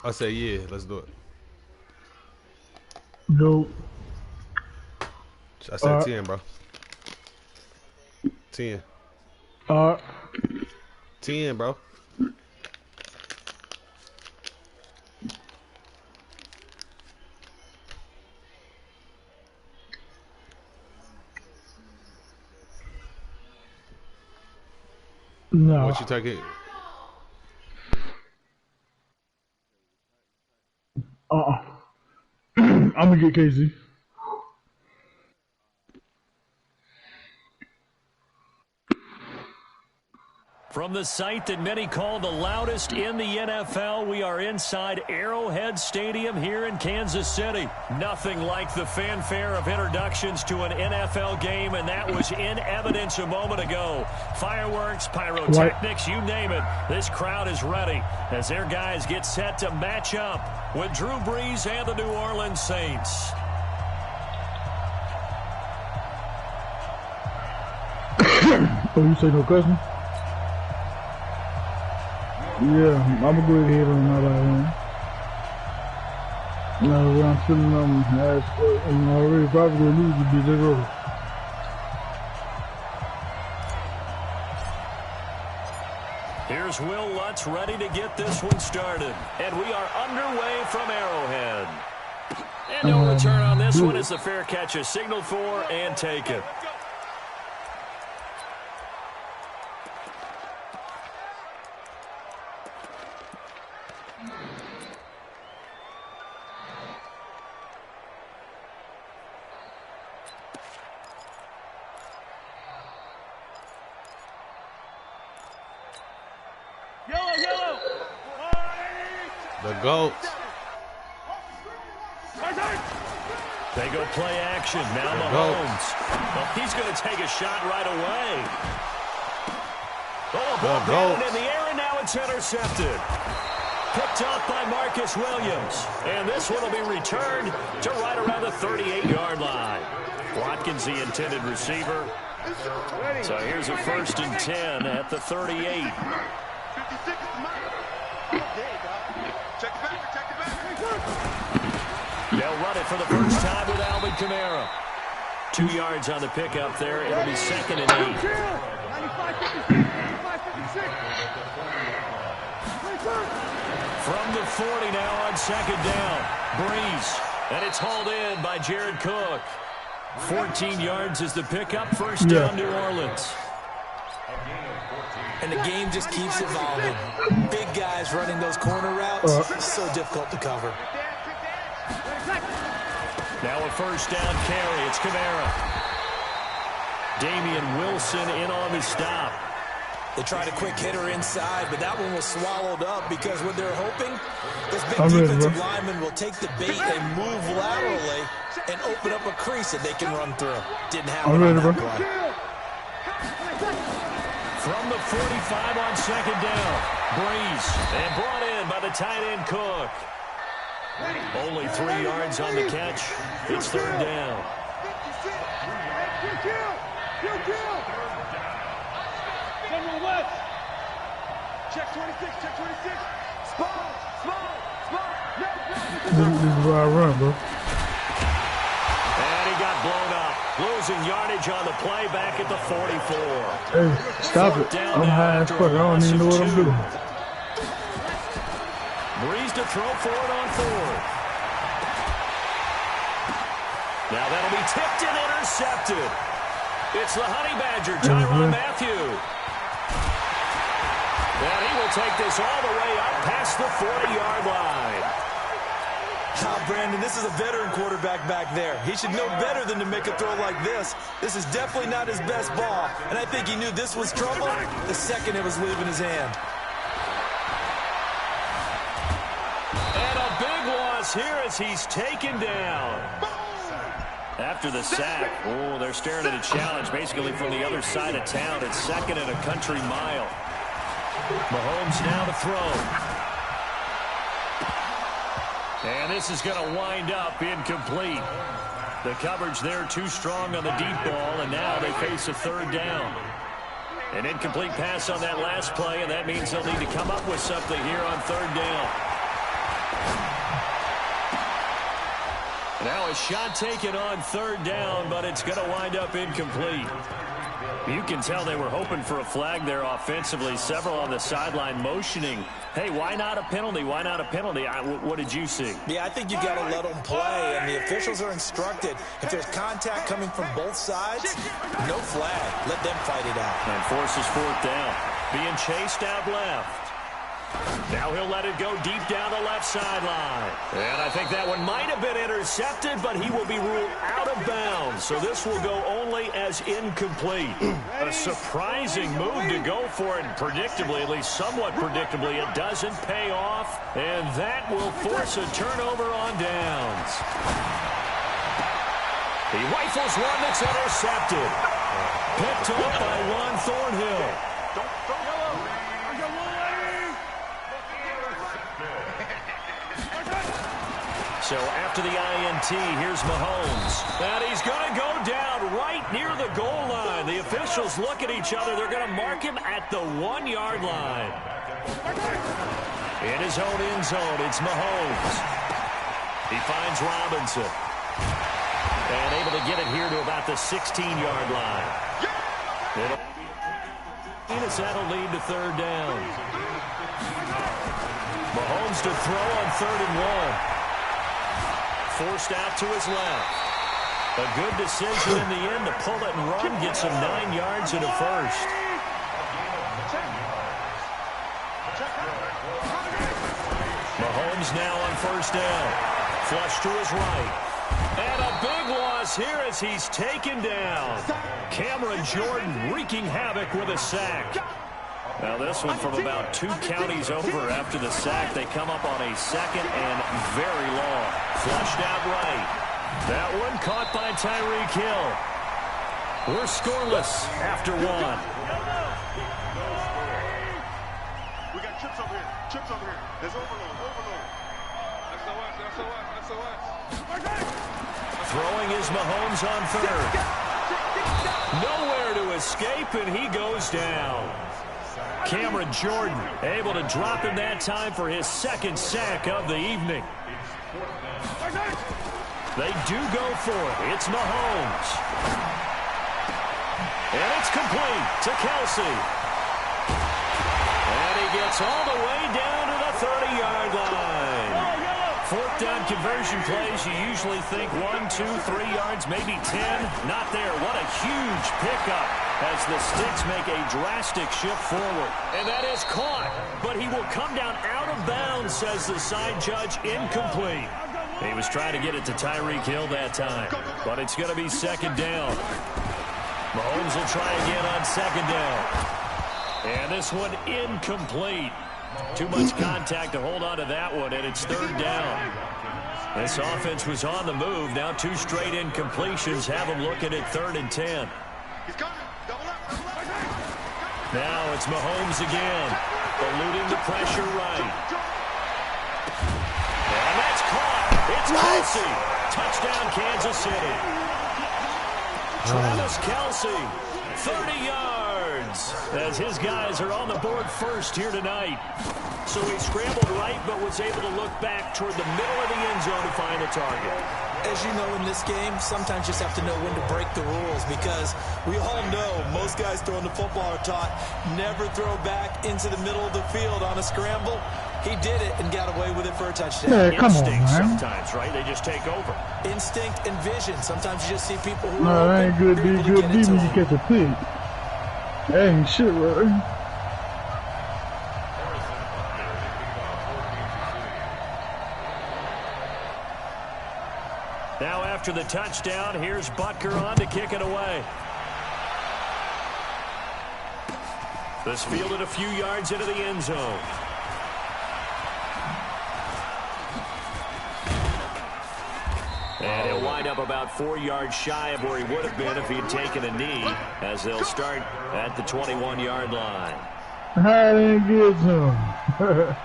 I say yeah. Let's do it. No. I said 10, bro. 10. 10, bro. No. What you taking? I'm gonna get Casey. From the site that many call the loudest in the NFL, we are inside Arrowhead Stadium here in Kansas City. Nothing like the fanfare of introductions to an NFL game, and that was in evidence a moment ago. Fireworks, pyrotechnics, you name it. This crowd is ready as their guys get set to match up with Drew Brees and the New Orleans Saints. Oh, you say no question? Yeah, I'm gonna go ahead on that one. Now, when I'm feeling I'm already probably gonna lose to be this early. Here's Will Lutz ready to get this one started. And we are underway from Arrowhead. And no return on this one as the fair catch is signaled for and taken. The GOAT. They go play action. Now Mahomes. Well, he's going to take a shot right away. Oh, ball down in the air, and now it's intercepted. Picked off by Marcus Williams. And this one will be returned to right around the 38-yard line. Watkins, the intended receiver. So here's a 1st and 10 at the 38. They'll run it for the first time with Alvin Kamara. 2 yards on the pickup there. It'll be 2nd and 8. From the 40 now on 2nd down. Brees. And it's hauled in by Jared Cook. 14 yards is the pickup. First down, New Orleans. And the game just keeps evolving. Big guys running those corner routes, so difficult to cover. Now a first down carry. It's Kamara. Damian Wilson in on the stop. They tried a quick hitter inside, but that one was swallowed up because what they're hoping, those big defensive linemen will take the bait and move laterally and open up a crease that they can run through. Didn't happen on that play. From the 45 on 2nd down, Brees, and brought in by the tight end Cook. Only 3 yards on the catch. It's 3rd down. Check 26, check 26. Small. This is where I run, bro. And he got blown up. Losing yardage on the play back at the 44. Hey, stop it. I'm high as fuck. I don't even know what I'm doing. Brees to throw for it on 4th. Now that'll be tipped and intercepted. It's the Honey Badger, Tyrann Mathieu. And he will take this all the way up past the 40-yard line. Brandon, this is a veteran quarterback back there. He should know better than to make a throw like this. This is definitely not his best ball, and I think he knew this was trouble the second it was leaving his hand. And a big loss here as he's taken down. After the sack, they're staring at a challenge basically from the other side of town. It's 2nd and a country mile. Mahomes now to throw. And this is going to wind up incomplete. The coverage there too strong on the deep ball, and now they face a 3rd down. An incomplete pass on that last play, and that means they'll need to come up with something here on 3rd down. Now a shot taken on third down, but it's going to wind up incomplete. You can tell they were hoping for a flag there offensively. Several on the sideline motioning, hey, why not a penalty? Why not a penalty? What did you see? Yeah, I think you got to let them play, and the officials are instructed. If there's contact coming from both sides, no flag. Let them fight it out. And forces fourth down. Being chased out left. Now he'll let it go deep down the left sideline. And I think that one might have been intercepted, but he will be ruled out of bounds. So this will go only as incomplete. A surprising move to go for it. Predictably, at least somewhat predictably, it doesn't pay off. And that will force a turnover on downs. He rifles one that's intercepted. Picked up by Juan Thornhill. So after the INT, here's Mahomes. And he's going to go down right near the goal line. The officials look at each other. They're going to mark him at the 1-yard line. In his own end zone, it's Mahomes. He finds Robinson. And able to get it here to about the 16-yard line. That'll lead to third down. Mahomes to throw on 3rd and 1. Forced out to his left. A good decision in the end to pull it and run, get some 9 yards and a first. Mahomes now on first down. Flush to his right. And a big loss here as he's taken down. Cameron Jordan wreaking havoc with a sack. Now this one from about 2 counties over after the sack. They come up on a 2nd and very long. Flushed out right. That one caught by Tyreek Hill. We're scoreless after 1. We got trips over here. Trips over here. There's overload. SOS. Throwing is Mahomes on 3rd. Nowhere to escape, and he goes down. Cameron Jordan able to drop him that time for his 2nd sack of the evening. They do go for it. It's Mahomes. And it's complete to Kelsey. And he gets all the way down to the 30-yard line. 4th down conversion plays, you usually think 1, 2, 3 yards, maybe 10. Not there. What a huge pickup as the Sticks make a drastic shift forward. And that is caught, but he will come down out of bounds, says the side judge, incomplete. He was trying to get it to Tyreek Hill that time, but it's going to be 2nd down. Mahomes will try again on 2nd down. And this one incomplete. Too much contact to hold on to that one, and it's 3rd down. This offense was on the move. Now 2 straight incompletions have them looking at 3rd and 10. Now it's Mahomes again, eluding the pressure right. And that's caught. It's Kelsey. Touchdown, Kansas City. Travis Kelsey, 30 yards, as his guys are on the board first here tonight. So he scrambled right, but was able to look back toward the middle of the end zone to find the target. As you know, in this game, sometimes you just have to know when to break the rules, because we all know most guys throwing the football are taught never throw back into the middle of the field on a scramble. He did it and got away with it for a touchdown. Yeah, come on, man. Sometimes, right? They just take over. Instinct and vision. Sometimes you just see people who No, are that ain't good. Be good. Be when you catch a pig. That ain't shit, right? Now after the touchdown, here's Butker on to kick it away. This fielded a few yards into the end zone. And he'll wind up about 4 yards shy of where he would have been if he'd taken a knee, as they'll start at the 21-yard line. I didn't get some.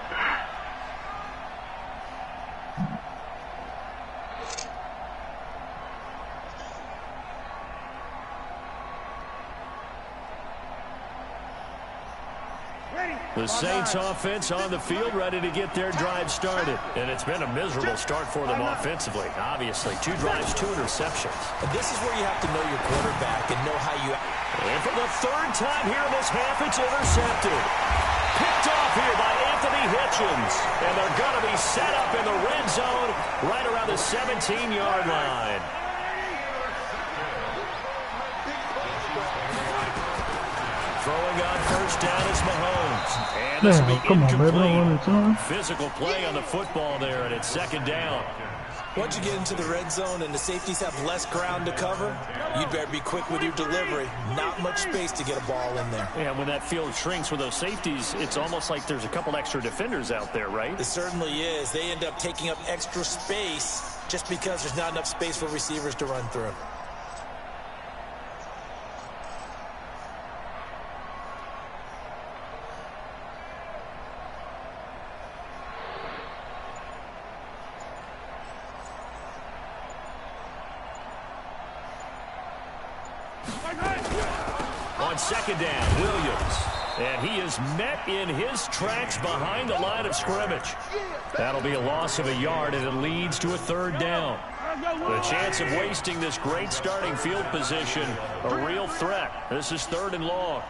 The Saints offense on the field, ready to get their drive started. And it's been a miserable start for them offensively. Obviously, 2 drives, 2 interceptions. And this is where you have to know your quarterback and know how you... And for the 3rd time here in this half, it's intercepted. Picked off here by Anthony Hitchens. And they're going to be set up in the red zone right around the 17-yard line. Throwing on first down is Mahomes. And this will be incomplete. Physical play on the football there, and it's 2nd down. Once you get into the red zone and the safeties have less ground to cover, you'd better be quick with your delivery. Not much space to get a ball in there. Yeah, when that field shrinks with those safeties, it's almost like there's a couple extra defenders out there, right? It certainly is. They end up taking up extra space just because there's not enough space for receivers to run through. On 2nd down, Williams. And he is met in his tracks behind the line of scrimmage. That'll be a loss of a yard, and it leads to a 3rd down. The chance of wasting this great starting field position, a real threat. This is 3rd and long.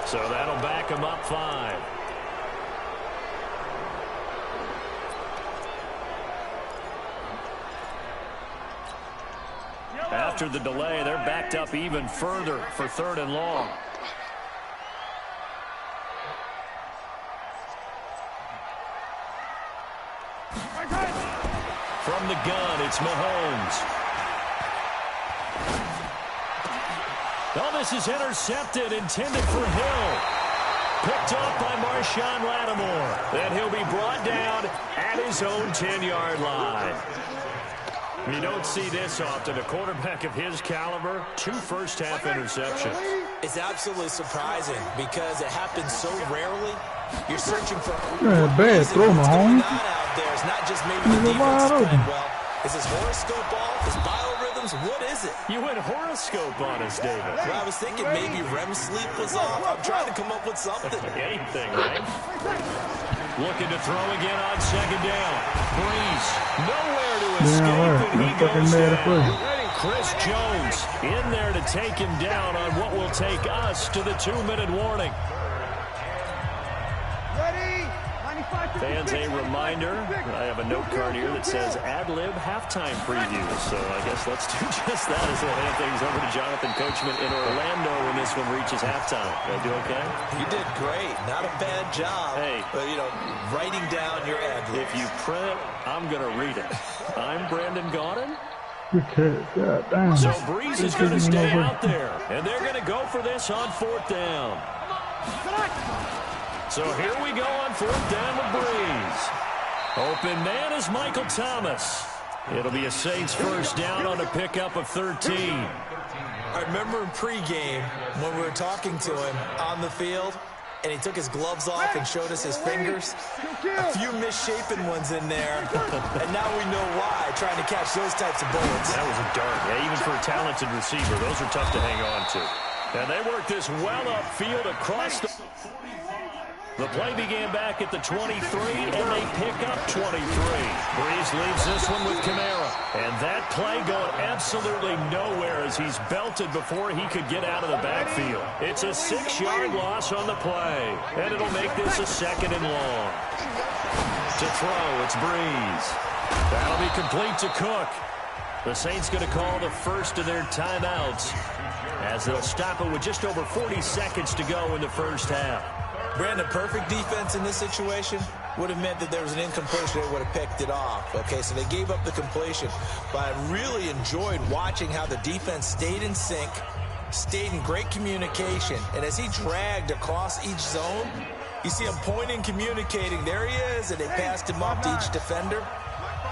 So that'll back him up 5. After the delay, they're backed up even further for 3rd and long. From the gun, it's Mahomes. Oh, this is intercepted, intended for Hill. Picked off by Marshawn Lattimore. Then he'll be brought down at his own 10-yard line. You don't see this often. A quarterback of his caliber, 2 first-half interceptions. It's absolutely surprising because it happens so rarely. You're searching for bad throw, Mahomes. Out there. It's not just maybe the defense is playing well. Is this horoscope off? Is biorhythms? What is it? You went horoscope on us, David. Well, I was thinking maybe REM sleep was off. I'm trying to come up with something. Anything, right? Looking to throw again on 2nd down. Breeze, nowhere to escape, and he goes down. Chris Jones in there to take him down on what will take us to the 2-minute warning. Fans, a reminder, I have a note card here that says ad-lib halftime preview. So I guess let's do just that as we'll hand things over to Jonathan Coachman in Orlando when this one reaches halftime. Did I do okay? You did great. Not a bad job. Hey. But, you know, writing down your ad-libs. If you print it, I'm going to read it. I'm Brandon Gaudin. So Breeze is going to stay out there. And they're going to go for this on 4th down. So here we go on 4th down with Breeze. Open man is Michael Thomas. It'll be a Saints first down on a pickup of 13. I remember in pregame when we were talking to him on the field, and he took his gloves off and showed us his fingers. A few misshapen ones in there, and now we know why, trying to catch those types of bullets. That was a dart. Yeah, even for a talented receiver, those are tough to hang on to. And they work this well upfield across the... The play began back at the 23, and they pick up 23. Breeze leaves this one with Kamara. And that play going absolutely nowhere as he's belted before he could get out of the backfield. It's a 6-yard loss on the play, and it'll make this a 2nd and long. To throw, it's Breeze. That'll be complete to Cook. The Saints going to call the first of their timeouts as they'll stop it with just over 40 seconds to go in the first half. Brandon, perfect defense in this situation would have meant that there was an incompletion. They would have picked it off. Okay, so they gave up the completion. But I really enjoyed watching how the defense stayed in sync, stayed in great communication. And as he dragged across each zone, you see him pointing, communicating. There he is, and they passed him off to each defender.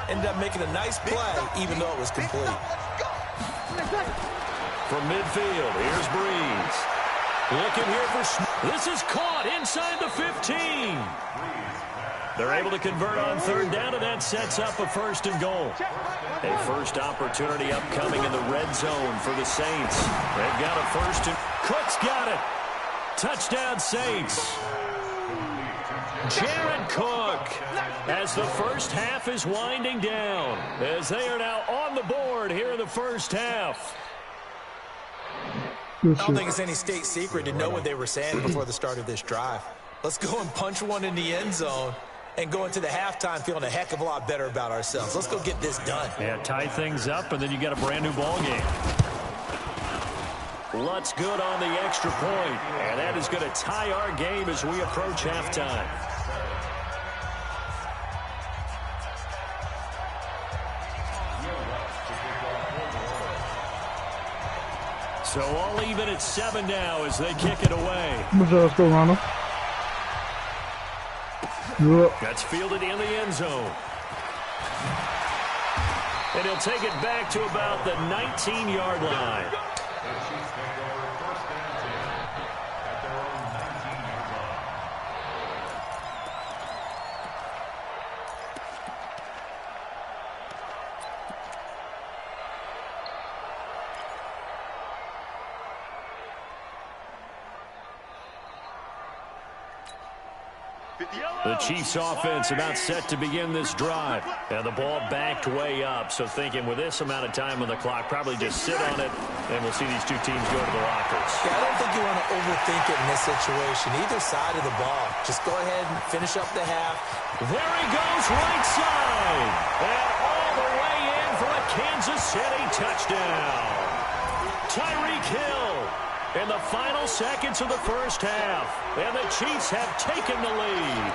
Ended up making a nice play, even though it was complete. From midfield, here's Breeze. Looking here for... This is caught inside the 15. They're able to convert on third down, and that sets up a 1st and goal. A first opportunity upcoming in the red zone for the Saints. They've got a 1st and... Cook's got it. Touchdown, Saints. Jared Cook, as the first half is winding down, as they are now on the board here in the first half. I don't think it's any state secret to know what they were saying before the start of this drive. Let's go and punch one in the end zone and go into the halftime feeling a heck of a lot better about ourselves. Let's go get this done. Yeah, tie things up, and then you got a brand new ball game. Lutz good on the extra point, and that is going to tie our game as we approach halftime. So all even at 7 now as they kick it away. Let's go, Ronald. That's fielded in the end zone. And he'll take it back to about the 19-yard line. The Chiefs offense about set to begin this drive. And the ball backed way up. So thinking with this amount of time on the clock, probably just sit on it, and we'll see these two teams go to the lockers. Yeah, I don't think you want to overthink it in this situation. Either side of the ball. Just go ahead and finish up the half. There he goes, right side. And all the way in for a Kansas City touchdown. Tyreek Hill in the final seconds of the first half. And the Chiefs have taken the lead.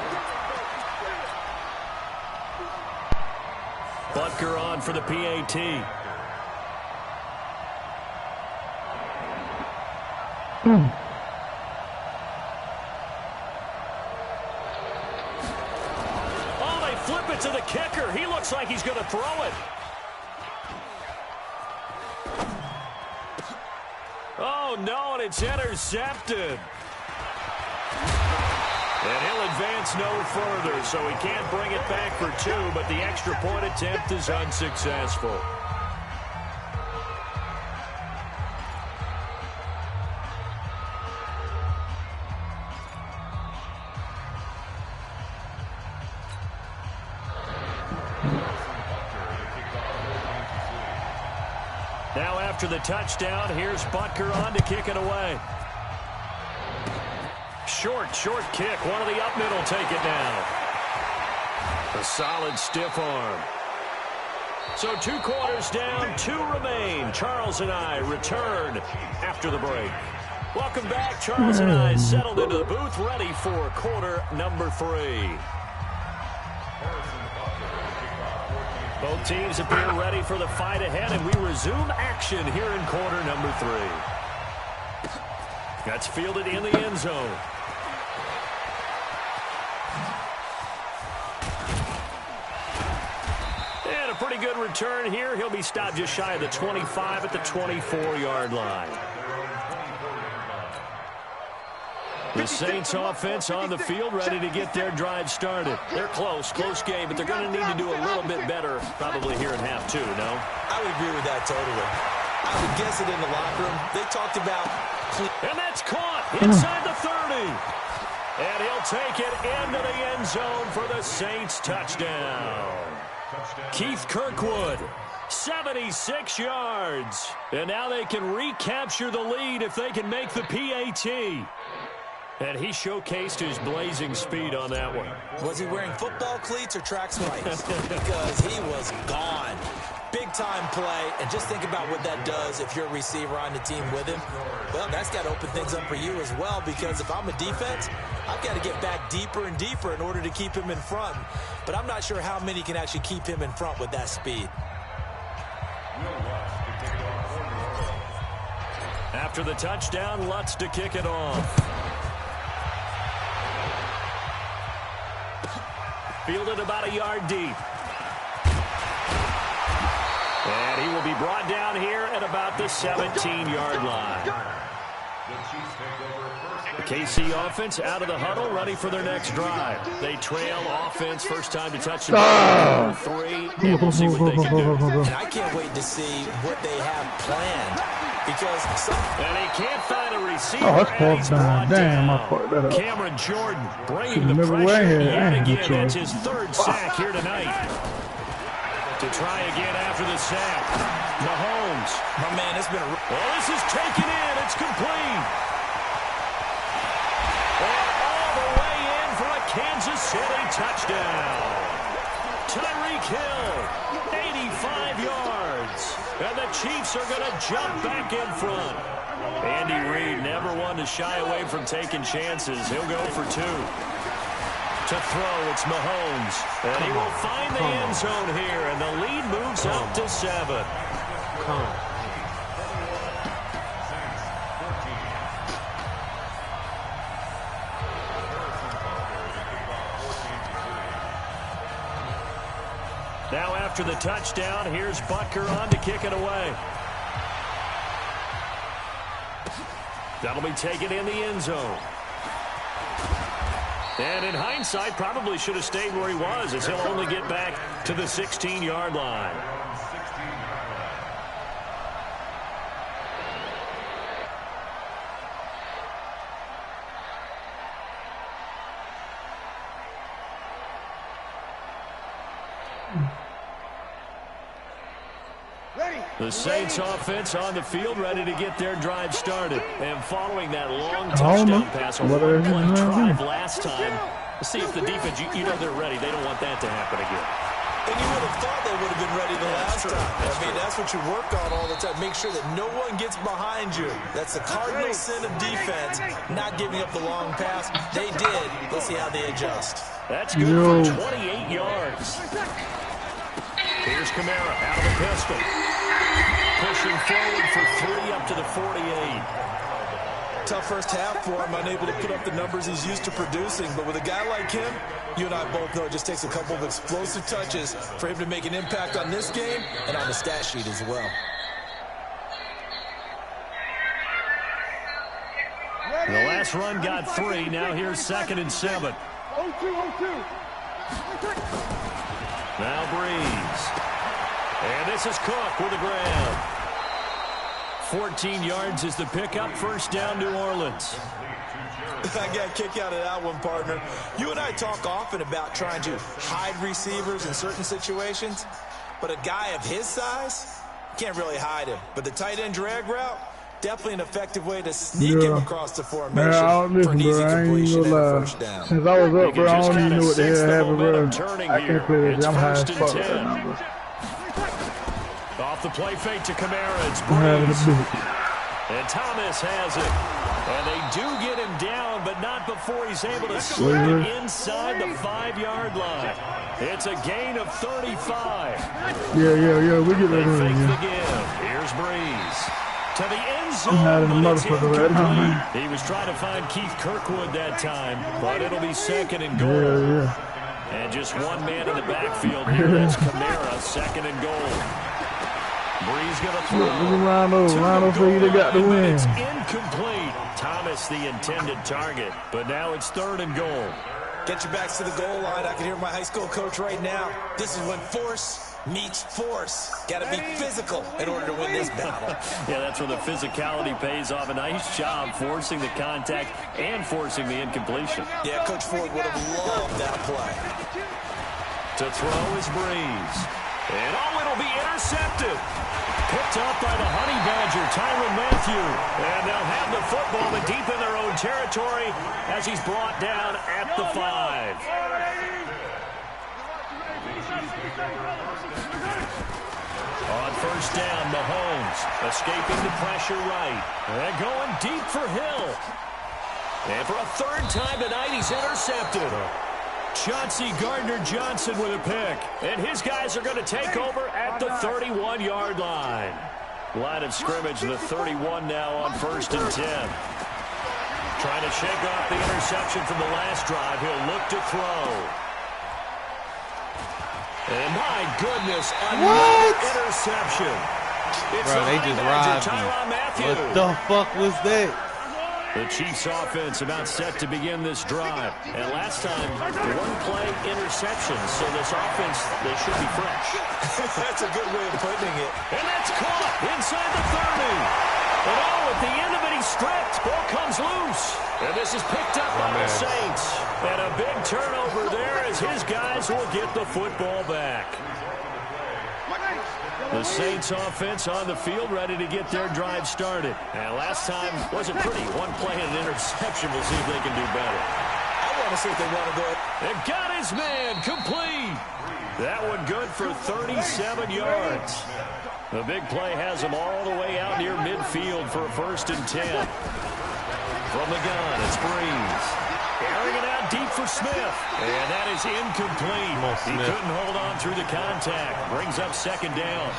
Butker on for the PAT. Oh, they flip it to the kicker. He looks like he's going to throw it. Oh, no, and it's intercepted. And he'll advance no further, so he can't bring it back for 2, but the extra point attempt is unsuccessful. Now after the touchdown, here's Butker on to kick it away. Short kick. One of the up middle take it down. A solid stiff arm. So 2 quarters down, 2 remain. Charles and I return after the break. Welcome back. Charles and I settled into the booth, ready for quarter number 3. Both teams appear ready for the fight ahead, and we resume action here in quarter number 3. That's fielded in the end zone. And a pretty good return here. He'll be stopped just shy of the 25 at the 24-yard line. The Saints offense on the field, ready to get their drive started. They're close game, but they're going to need to do a little bit better probably here in half 2, no? I would agree with that totally. I would guess it in the locker room. They talked about... And that's caught inside the 30. And he'll take it into the end zone for the Saints touchdown. Keith Kirkwood, 76 yards. And now they can recapture the lead if they can make the PAT. And he showcased his blazing speed on that one. Was he wearing football cleats or track spikes? Because he was gone. Big-time play, and just think about what that does if you're a receiver on the team with him. Well, that's got to open things up for you as well, because if I'm a defense, I've got to get back deeper and deeper in order to keep him in front. But I'm not sure how many can actually keep him in front with that speed. After the touchdown, Lutz to kick it off. Fielded about a yard deep. And he will be brought down here at about the 17-yard line. The KC offense out of the huddle, ready for their next drive. They trail offense, first time to touch the ball. 3, and we'll see what they can do. And I can't wait to see what they have planned. Because and he can't find a receiver. Oh, that's and he's brought damn, I down. fucked that up. Cameron Jordan bringing the Never pressure went yet here. again. That's his third sack here tonight. To try again after the sack. Mahomes. my man, it's been a... Well, this is taken in. It's complete. And all the way in for a Kansas City touchdown. Tyreek Hill, 85 yards. And the Chiefs are going to jump back in front. Andy Reid never one to shy away from taking chances. He'll go for 2. To throw, it's Mahomes. And he will find the end zone here. And the lead moves up to 7. Now after the touchdown, here's Butker on to kick it away. That'll be taken in the end zone. And in hindsight, probably should have stayed where he was, as he'll only get back to the 16-yard line. The Saints offense on the field, ready to get their drive started. And following that long touchdown pass on one play drive last time, let's see if the defense, you know they're ready. They don't want that to happen again. And you would have thought they would have been ready the last time. I mean, that's what you work on all the time. Make sure that no one gets behind you. That's the cardinal sin of defense, not giving up the long pass. They did. Let's see how they adjust. That's good for 28 yards. Here's Kamara out of the pistol. Pushing forward for 3 up to the 48. Tough first half for him, unable to put up the numbers he's used to producing. But with a guy like him, you and I both know it just takes a couple of explosive touches for him to make an impact on this game and on the stat sheet as well. The last run got 3. Now here's 2nd and 7. 0-2. Now Breeze. And this is Cook with the grab. 14 yards is the pickup. First down, New Orleans. I got a kick out of that one, partner. You and I talk often about trying to hide receivers in certain situations, but a guy of his size, can't really hide him. But the tight end drag route, definitely an effective way to sneak him across the formation for an easy completion and a first down. Since I was up, bro, I don't even know what the hell happened, bro. I can't play this. I'm high as fuck right now, bro. Off the play fake to Kamara. It's Breeze. And Thomas has it. And they do get him down, but not before he's able to slip it inside the 5-yard line. It's a gain of 35. Yeah. We get that They in. fake the give. Here's Breeze. To the end zone, I'm not but it's a motherfucker right now, man. incomplete. He was trying to find Keith Kirkwood that time, but it'll be 2nd and goal. Yeah. And just one man in the backfield here. That's Kamara, 2nd and goal. Breeze going to throw. Rondo for you to got the win. It's incomplete. Thomas the intended target, but now it's 3rd and goal. Get your backs to the goal line. I can hear my high school coach right now. This is when force meets force. Got to be physical in order to win this battle. Yeah, that's where the physicality pays off. A nice job forcing the contact and forcing the incompletion. Yeah, Coach Ford would have loved that play. To throw is Breeze. And it'll be intercepted. Picked up by the Honey Badger, Tyrann Mathieu. And they'll have the football, but deep in their own territory as he's brought down at the 5. On first down, Mahomes escaping the pressure right. And going deep for Hill. And for a 3rd time tonight, he's intercepted. Chauncey Gardner-Johnson with a pick. And his guys are going to take over at the 31-yard line. Line of scrimmage, the 31 now on 1st and 10. Trying to shake off the interception from the last drive. He'll look to throw. And my goodness, another interception. It's Bro, they just robbed me. What the fuck was that? The Chiefs offense about set to begin this drive. And last time, one-play interception. So this offense, they should be fresh. That's a good way of putting it. And that's caught inside the 30. And at the end of it, he's stripped. Ball comes loose. And this is picked up by the Saints. And a big turnover there as his guys will get the football back. The Saints offense on the field ready to get their drive started. And last time wasn't pretty. One play and an interception. We'll see if they can do better. I want to see if they want to go. They've got his man complete. That one good for 37 yards. The big play has him all the way out near midfield for a 1st and 10. From the gun, it's Breeze. Airing it out deep for Smith. And that is incomplete. He couldn't hold on through the contact. Brings up 2nd down.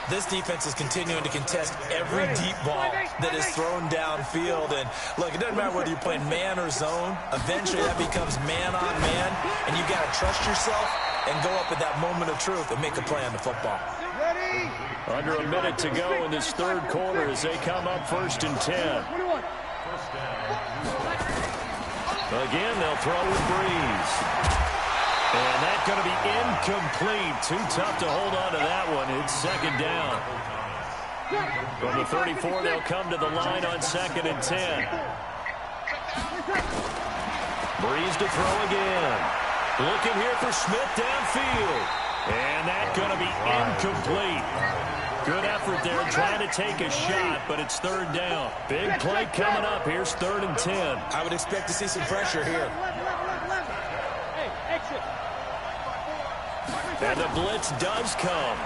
This defense is continuing to contest every deep ball that is thrown downfield. And, look, it doesn't matter whether you're playing man or zone. Eventually, that becomes man-on-man. And you got to trust yourself and go up at that moment of truth and make a play on the football. Under a minute to go in this 3rd quarter as they come up 1st and 10. Again, they'll throw with Breeze. And that's going to be incomplete. Too tough to hold on to that one. It's 2nd down. From the 34, they'll come to the line on 2nd and 10. Breeze to throw again. Looking here for Smith downfield. And that's going to be incomplete. Good effort there trying to take a shot, but it's 3rd down. Big play coming up. Here's 3rd and 10. I would expect to see some pressure here. And the blitz does come.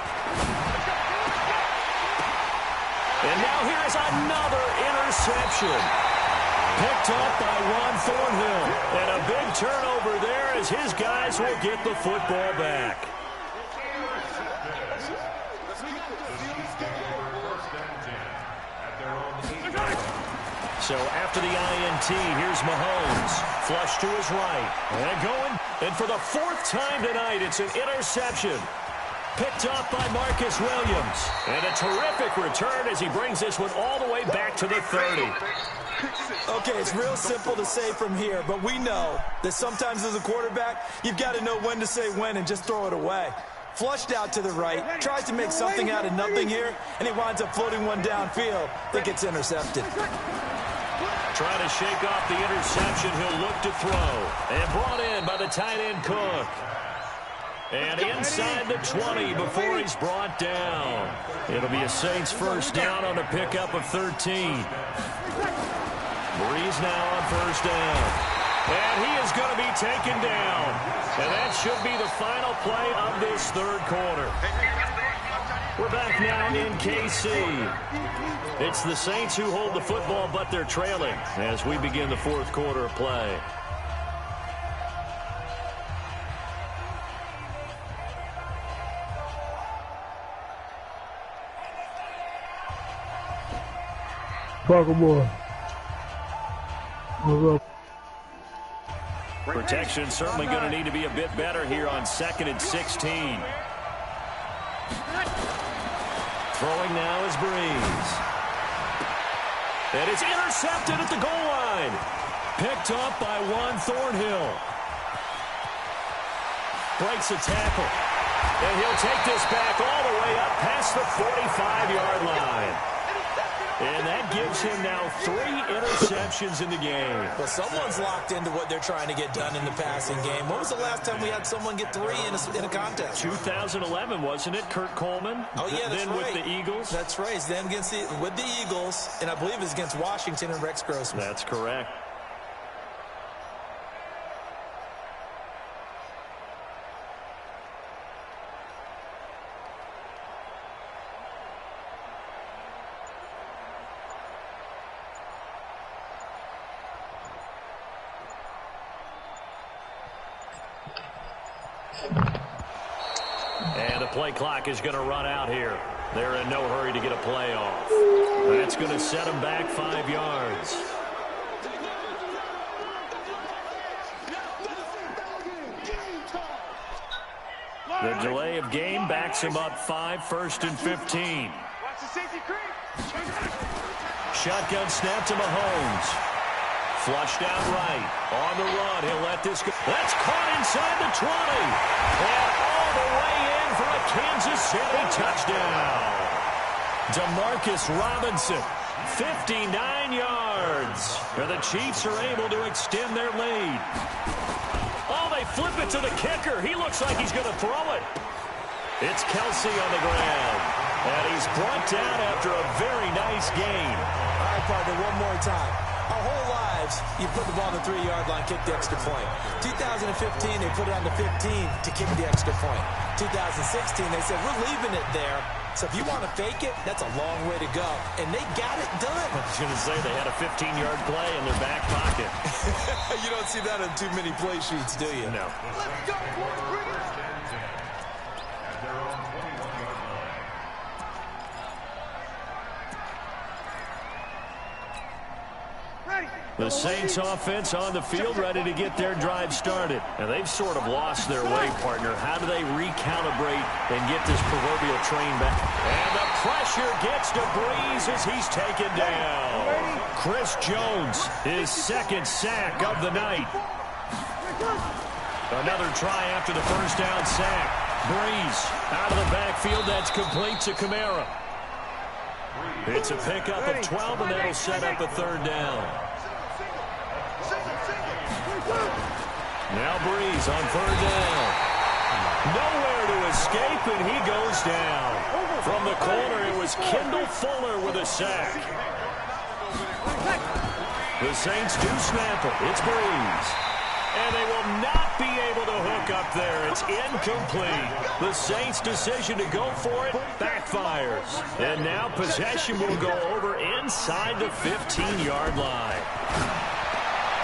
And now here is another interception. Picked up by Juan Thornhill. And a big turnover there as his guys will get the football back. So after the INT, here's Mahomes. Flush to his right. And going. And for the 4th time tonight, it's an interception. Picked up by Marcus Williams. And a terrific return as he brings this one all the way back to the 30. Okay, it's real simple to say from here, but we know that sometimes as a quarterback, you've got to know when to say when and just throw it away. Flushed out to the right, tries to make something out of nothing here, and he winds up floating one downfield. That gets intercepted. Trying to shake off the interception. He'll look to throw. And brought in by the tight end Cook. And inside the 20 before he's brought down. It'll be a Saints 1st down on a pickup of 13. Breeze now on 1st down. And he is going to be taken down. And that should be the final play of this 3rd quarter. We're back now in KC. It's the Saints who hold the football, but they're trailing as we begin the 4th quarter of play. Parker boy. What's up? Protection certainly going to need to be a bit better here on 2nd and 16. Throwing now is Breeze. And it's intercepted at the goal line. Picked up by Juan Thornhill. Breaks a tackle. And he'll take this back all the way up past the 45-yard line. And that gives him now 3 interceptions in the game. Well, someone's locked into what they're trying to get done in the passing game. When was the last time we had someone get 3 in a contest? 2011, wasn't it? Kurt Coleman? Oh, yeah, that's then right. with the Eagles? That's right. Then with the Eagles, and I believe it's against Washington and Rex Grossman. That's correct. And the play clock is going to run out here. They're in no hurry to get a play off. That's going to set them back 5 yards. The delay of game backs him up 5, 1st and 15. Shotgun snap to Mahomes. Flushed out right. On the run. He'll let this go. That's caught inside the 20. And all the way in for a Kansas City touchdown. Demarcus Robinson, 59 yards. And the Chiefs are able to extend their lead. Oh, they flip it to the kicker. He looks like he's going to throw it. It's Kelsey on the ground. And he's brought down after a very nice game. All right, partner, one more time. Our whole lives, you put the ball on the 3-yard line, kick the extra point. 2015, they put it on the 15 to kick the extra point. 2016, they said, we're leaving it there. So if you want to fake it, that's a long way to go. And they got it done. I was going to say they had a 15-yard play in their back pocket. You don't see that on too many play sheets, do you? No. Let's go, boys. The Saints offense on the field ready to get their drive started. And they've sort of lost their way, partner. How do they recalibrate and get this proverbial train back? And the pressure gets to Breeze as he's taken down. Chris Jones, his 2nd sack of the night. Another try after the first down sack. Breeze out of the backfield. That's complete to Kamara. It's a pickup of 12, and that'll set up a 3rd down. Now Breeze on 3rd down. Nowhere to escape, and he goes down. From the corner, it was Kendall Fuller with a sack. The Saints do snap it. It's Breeze. And they will not be able to hook up there. It's incomplete. The Saints' decision to go for it backfires. And now possession will go over inside the 15-yard line.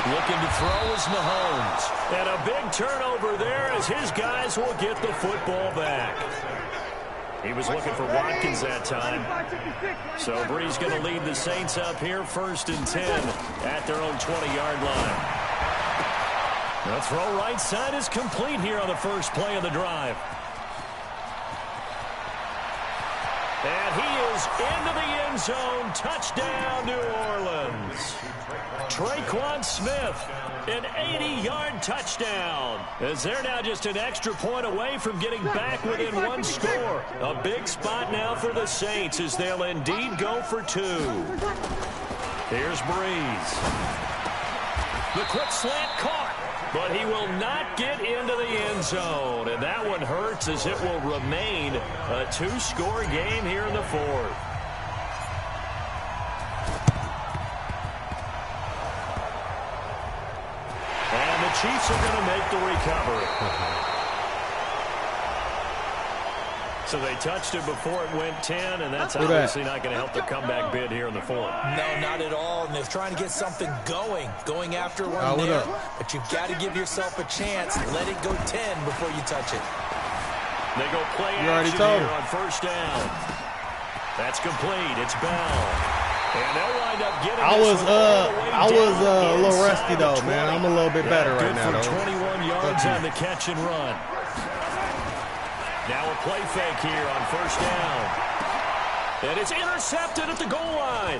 Looking to throw is Mahomes. And a big turnover there as his guys will get the football back. He was looking for Watkins that time. So Breeze going to lead the Saints up here 1st and 10 at their own 20-yard line. The throw right side is complete here on the first play of the drive. And he is into the end zone. Touchdown, New Orleans. Traquan Smith, an 80-yard touchdown. As they're now just an extra point away from getting back within 1 score. A big spot now for the Saints as they'll indeed go for 2. Here's Breeze. The quick slant caught. But he will not get into the end zone. And that one hurts as it will remain a 2-score game here in the 4th. And the Chiefs are going to make the recovery. So they touched it before it went 10, and that's obviously not going to help their comeback bid here in the 4th. No, not at all. And they're trying to get something going after one there. But you've got to give yourself a chance. Let it go 10 before you touch it. They go play action here on 1st down. That's complete. It's Bell. And they'll wind up getting I was a little rusty, though, man. I'm a little bit better right now, though. 21 yards on the catch and run. Now a play fake here on 1st down. And it's intercepted at the goal line.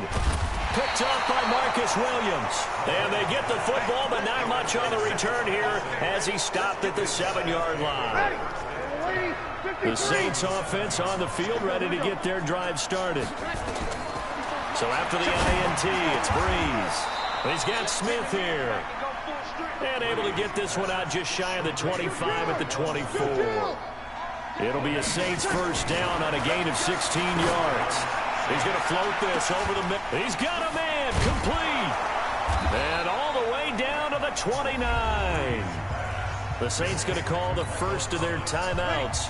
Picked up by Marcus Williams. And they get the football, but not much on the return here as he stopped at the 7-yard line. The Saints offense on the field ready to get their drive started. So after the INT, it's Breeze. He's got Smith here. And able to get this one out just shy of the 25 at the 24. It'll be a Saints 1st down on a gain of 16 yards. He's going to float this over the middle. He's got a man complete. And all the way down to the 29. The Saints going to call the first of their timeouts.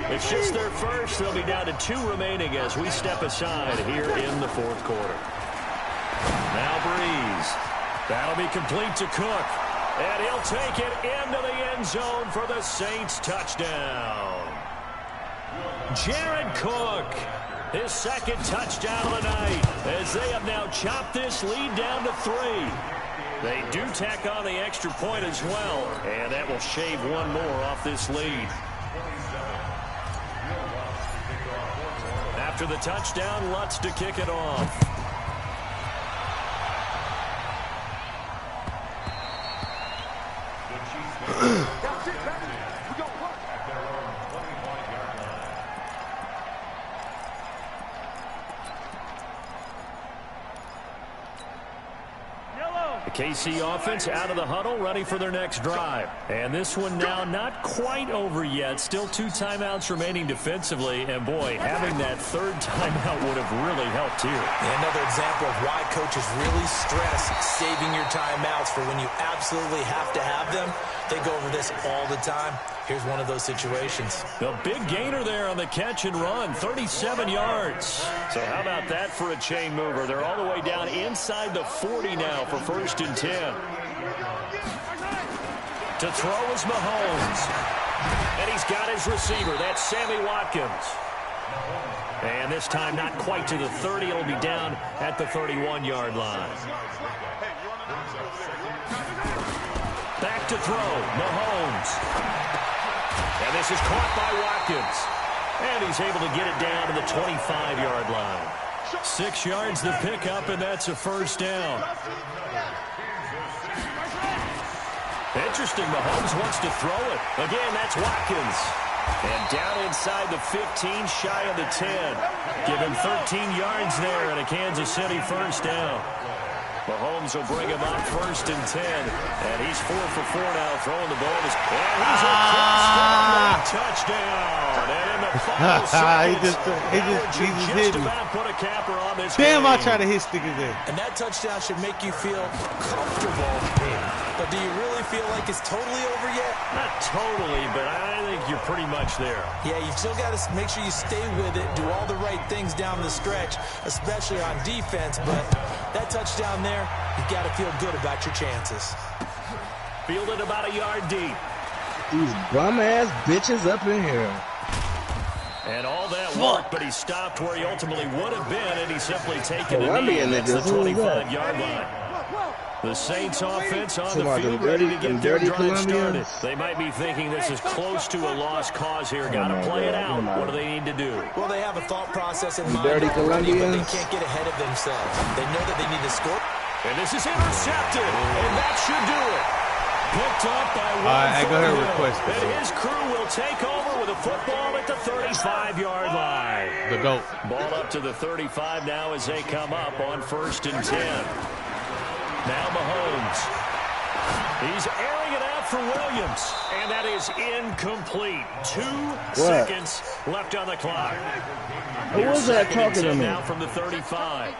It's just their first. They'll be down to 2 remaining as we step aside here in the 4th quarter. Now Breeze. That'll be complete to Cook. And he'll take it into the end zone for the Saints touchdown. Jared Cook, his 2nd touchdown of the night, as they have now chopped this lead down to 3. They do tack on the extra point as well, and that will shave one more off this lead. After the touchdown, Lutz to kick it off. KC offense out of the huddle, ready for their next drive. And this one now not quite over yet. Still 2 timeouts remaining defensively. And, boy, having that 3rd timeout would have really helped here. Another example of why coaches really stress saving your timeouts for when you absolutely have to have them. They go over this all the time. Here's one of those situations. The big gainer there on the catch and run, 37 yards. So how about that for a chain mover? They're all the way down inside the 40 now for 1st and 10. To throw is Mahomes. And he's got his receiver. That's Sammy Watkins. And this time not quite to the 30. It'll be down at the 31-yard line. Back to throw, Mahomes. And this is caught by Watkins. And he's able to get it down to the 25-yard line. 6 yards the pickup, and that's a 1st down. Interesting, Mahomes wants to throw it. Again, that's Watkins. And down inside the 15, shy of the 10. Give him 13 yards there and a Kansas City 1st down. Mahomes will bring him up 1st and 10. And he's 4 for 4 now throwing the ball. And he's across the touchdown. And in the final seconds, he just hit me. Put a capper on this Damn, game. I tried to hit stick again. And that touchdown should make you feel comfortable. But do you really feel like it's totally over yet? Not totally, but I think you're pretty much there. Yeah, you still got to make sure you stay with it, do all the right things down the stretch, especially on defense. But that touchdown there, you got to feel good about your chances. Fielded about a yard deep. These bum-ass bitches up in here. And all that work, but he stopped where he ultimately would have been, and he's simply taken a knee. Colombian That's the niggas, who is that? 25-yard line. The Saints offense on the Some of field them ready dirty- to get them their dirty drive started. Colombians. They might be thinking this is close to a lost cause here. Got to my play it God, out. come on. What do they need to do? Well, they have a thought process in mind Dirty already, but they Colombians. can't get ahead of themselves. They know that they need to score. And this is intercepted, and that should do it. Picked up by All right, I go ahead and Will. request it. And his crew will take over with a football at the 35-yard line. The GOAT. Ball up to the 35 now as they come up on 1st and 10. Now Mahomes. He's airing it out for Williams. And that is incomplete. 2 seconds left on the clock. Who was that talking to me? Now from the 35.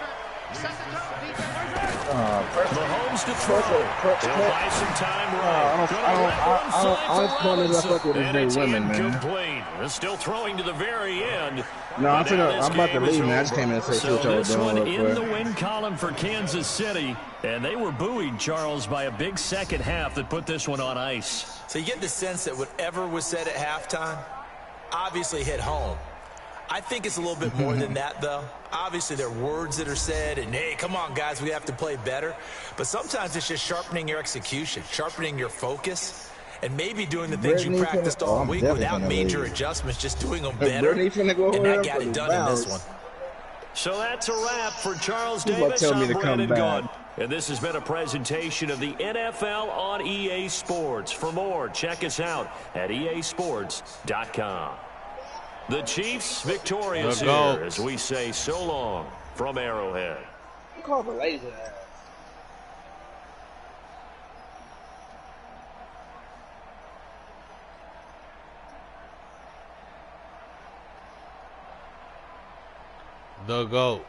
Mahomes to throw. He'll buy some time right. I don't call it up with And his it's women, man. incomplete. They're still throwing to the very end. No, I'm But now this about to game is leave, man. I just over. came in to say So what y'all this doing one real in the quick. win column for Kansas City. And they were buoyed, Charles, by a big second half that put this one on ice. So you get the sense that whatever was said at halftime obviously hit home. I think it's a little bit more than that, though. Obviously, there are words that are said, and, hey, come on, guys, we have to play better. But sometimes it's just sharpening your execution, sharpening your focus, and maybe doing the things you practiced all week without major adjustments, just doing them better. And that got it done in this one. So that's a wrap for Charles Who's gonna Davis. tell me I'm to come Brandon back? Gaudin. And this has been a presentation of the NFL on EA Sports. For more, check us out at easports.com. The Chiefs victorious here as we say so long from Arrowhead. Call the laser ass. The GOAT.